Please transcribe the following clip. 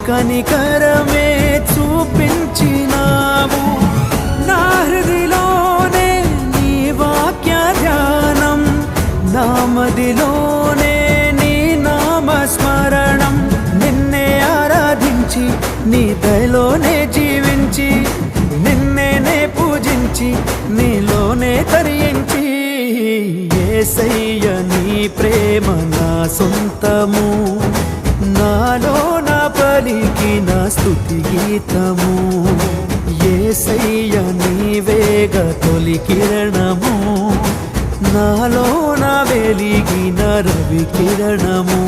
కనికరమే చూపించినావు. నా హృదిలోనే నీ వాక్య ధ్యానం, నా మదిలోనే నీ నామస్మరణం. నిన్నే ఆరాధించి నీ దయలోనే జీవించి, నిన్నే పూజించి నీలోనే తరించి, యేసయ్య నీ ప్రేమ నా సొంతము, నాలో నా పలికిన స్తుతి గీతము. యేసయ్య నీవేగ తొలి కిరణము, నాలో నా వెలిగిన రవి కిరణము.